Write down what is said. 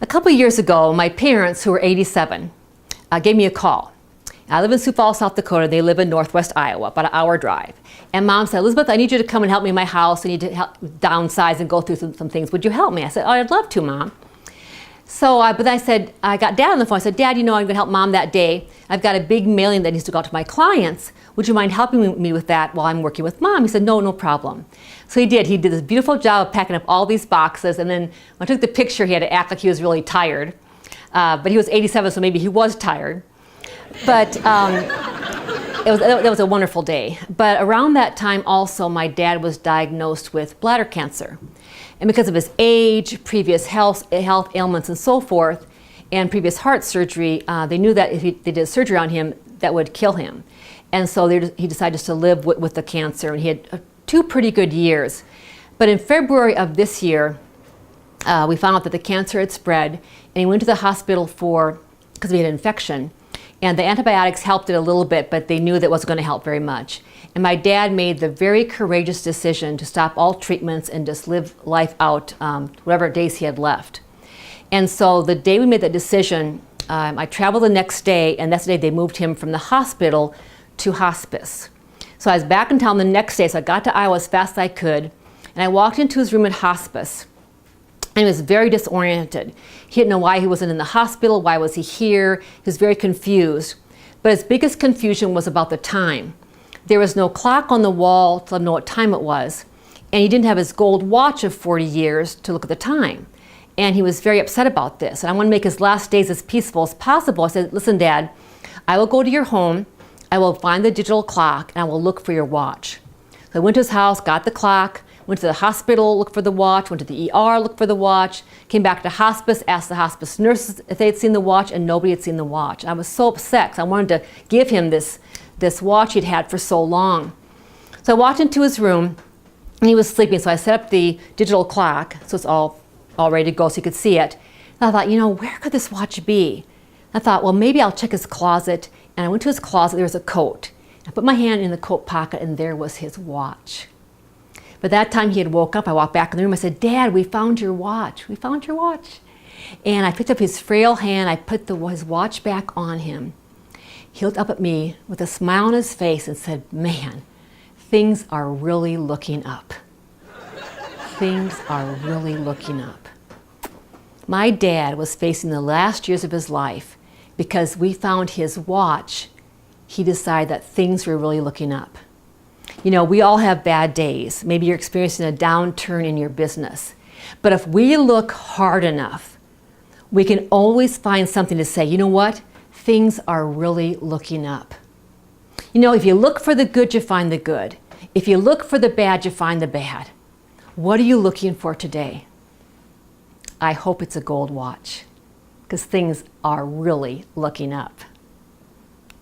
A couple of years ago, my parents, who were 87, gave me a call. I live in Sioux Falls, South Dakota. They live in northwest Iowa, about an hour drive. And Mom said, "Elizabeth, I need you to come and help me in my house. I need to help downsize and go through some things. Would you help me?" I said, "Oh, I'd love to, Mom." So, but then I said, I got Dad on the phone. I said, "Dad, I'm going to help Mom that day. I've got a big mailing that needs to go out to my clients. Would you mind helping me with that while I'm working with Mom?" He said, "No problem." So he did. He did this beautiful job of packing up all these boxes. And then when I took the picture, he had to act like he was really tired. But he was 87, so maybe he was tired. But that was a wonderful day. But around that time also, my dad was diagnosed with bladder cancer. And because of his age, previous health ailments and so forth, and previous heart surgery, they knew that if they did surgery on him, that would kill him. And so he decided just to live with the cancer. And he had 2 pretty good years. But in February of this year, we found out that the cancer had spread, and he went to the hospital because he had an infection. And the antibiotics helped it a little bit, but they knew that wasn't going to help very much. And my dad made the very courageous decision to stop all treatments and just live life out whatever days he had left. And so the day we made that decision, I traveled the next day, and that's the day they moved him from the hospital to hospice. So I was back in town the next day, so I got to Iowa as fast as I could, and I walked into his room at hospice. And he was very disoriented. He didn't know why he wasn't in the hospital, why was he here. He was very confused. But his biggest confusion was about the time. There was no clock on the wall to let him know what time it was. And he didn't have his gold watch of 40 years to look at the time. And he was very upset about this. And I want to make his last days as peaceful as possible. I said, "Listen, Dad, I will go to your home. I will find the digital clock, and I will look for your watch." So I went to his house, got the clock, went to the hospital, looked for the watch, went to the ER, looked for the watch, came back to hospice, asked the hospice nurses if they had seen the watch, and nobody had seen the watch. And I was so upset because I wanted to give him this watch he'd had for so long. So I walked into his room, and he was sleeping, so I set up the digital clock, so it's all ready to go so you could see it. And I thought, where could this watch be? I thought, well, maybe I'll check his closet. And I went to his closet, there was a coat. I put my hand in the coat pocket, and there was his watch. But that time he had woke up. I walked back in the room. I said, "Dad, we found your watch. We found your watch." And I picked up his frail hand. I put his watch back on him. He looked up at me with a smile on his face and said, "Man, things are really looking up. Things are really looking up." My dad was facing the last years of his life because we found his watch. He decided that things were really looking up. We all have bad days. Maybe you're experiencing a downturn in your business. But if we look hard enough, we can always find something to say, "You know what? Things are really looking up." If you look for the good, you find the good. If you look for the bad, you find the bad. What are you looking for today? I hope it's a gold watch, because things are really looking up.